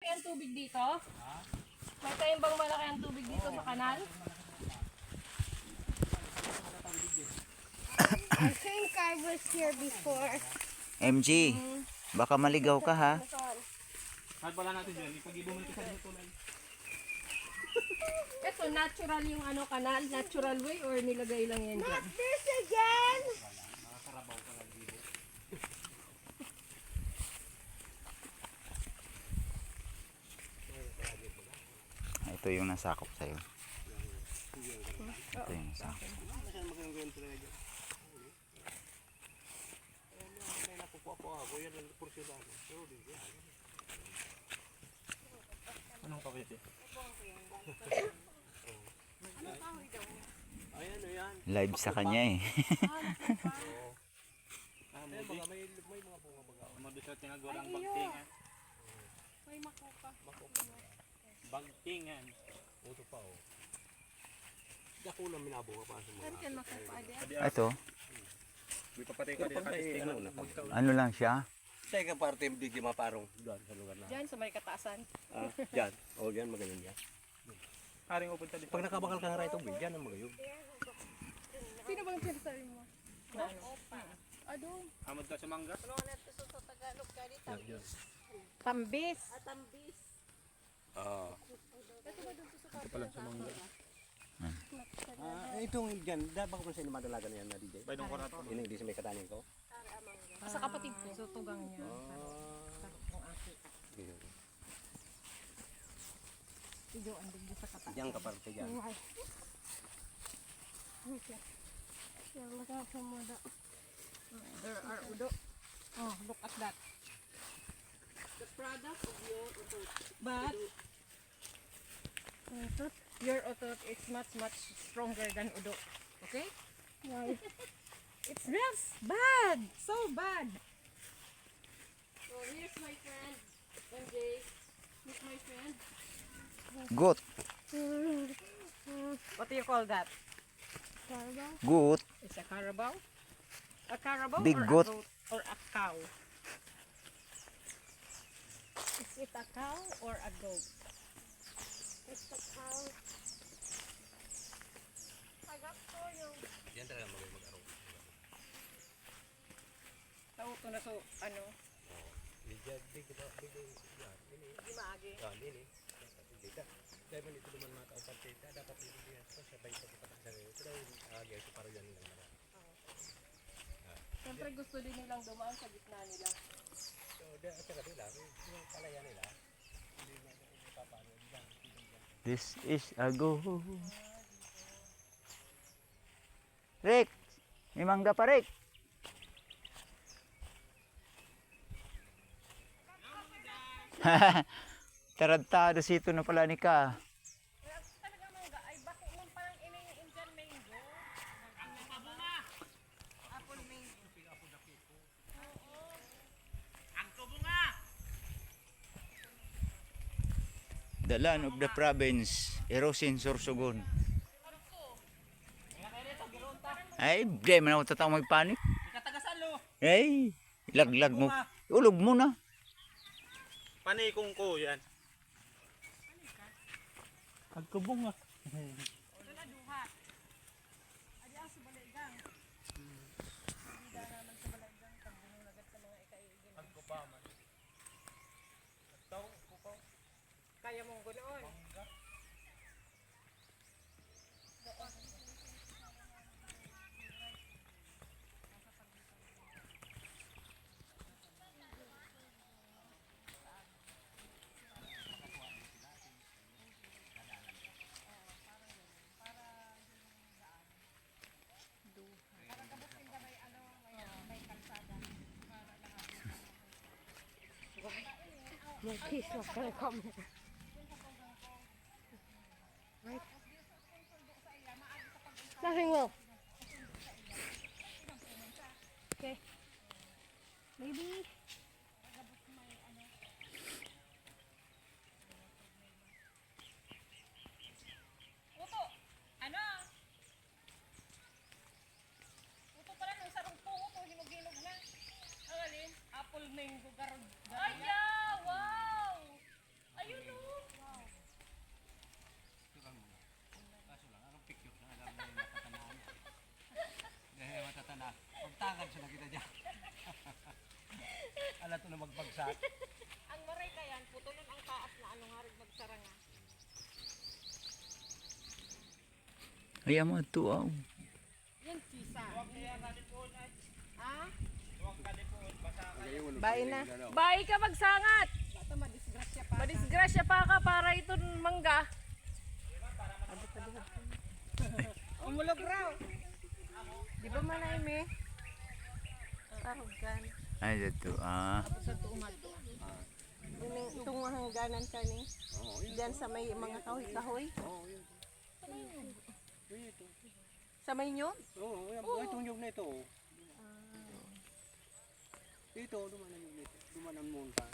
ang tubig dito? May bang malaki ang tubig dito sa kanal? I think I was here before. MG, baka maligaw ka ha. Kahit wala natin dyan, ipag-ibumul ka sa dito tulad. Ito, natural yung ano kanal? Natural way or nilagay lang yan dyan? This again. Ito yung nasakop sa'yo. Ito yung nasakop. Anong kawit eh? Live sa kanya eh. May mga bunga baga. Mabis na tinagurang bagtingan. May makupa. Bagtingan. Uto pa oh. Dako lang minabunga pa sa mga. Saan ka makupa dyan? Ito, May papatay ka din katistingan. ano lang siya? Teka parte di maparong doon sa lugar na. Dyan sa may katasan. Diyan. O diyan magayon yan. Haring upunta dito. Pag nakabakal ka nga rito, diyan ang magayon. Sino bang sinasabi mo? Ado. Hamad ka sa mangga. Tambis. Ito pala sa mangga. Itong diyan, dapat ko sa inyo madalaga na yan na DJ. Bay dong korat. Ini di sa may katanin ko. Sa kapatid ko. So, tugang niya. Ijo, andun dyan sa katasan. Diyan ka parte diyan. There are udo. Oh, look at that. The product of your otot. But your otot is much stronger than udo. Okay? Why? It smells bad. So bad. So here's my friend, MJ. Here's my friend. Goat. What do you call that? Goat. It's a carabao? A carabao Big or goat. a goat or a cow? Is it a cow or a goat? It's a cow. I got soil. Diyan talaga mag-araw. Nauto na so, ano? Diyan di kita Di maagi. ini. Dito. Kaya man ito naman mga parte dapat dito diyan sa sabay sa pagkakasar. Ito daw agay ito para yan lang. Siyempre gusto din nilang dumaan sa gitna nila. So, at saka nila, yung palayan nila, hindi na papaano diyan. This is a goat. Rick! May mangga pa, Rick! Tarantado sito na pala ni Ka. Talaga mangga ay bako man parang ining Indian mango. Apple mango. The land of the province, Erosin, Sorsogon. Ay, di man ako tatawag magpanik. Katagasalo. Ay, ilaglag mo. Ulog mo na. Panikong ko yan. Agkabunga. Wala duhat. Adi ang sa balaigang. Hindi naman sa balaigang pag binulagat sa mga ikaigin. Agkabaman. Agtaw, kupaw. Kaya mong gunoon. He's not gonna come here. Right? Nothing will. Okay. Maybe. Uto! Ano? Uto pala nung sarong po uto, hinog-hinog na. Ang alin? Apple mango garod. Ay, yeah! Wow! Ay, magsaranga. Ay, mo ito, oh. Yan sisa. Ah? Bye na. Bye ka magsangat. Bata madisgrasya pa. Madisgrasya pa ka para ito mangga. Umulog raw. Di ba manay me? Arugan. Ay, ito, Tapos sa tuumag. Itong hangganan ka ni. Diyan sa may mga kahoy-kahoy. Oo, yun. Yun ito. Sa may nyo? Oo, yan. Itong nyug na ito. Dito, dumanan yung nito. Dumanan monta.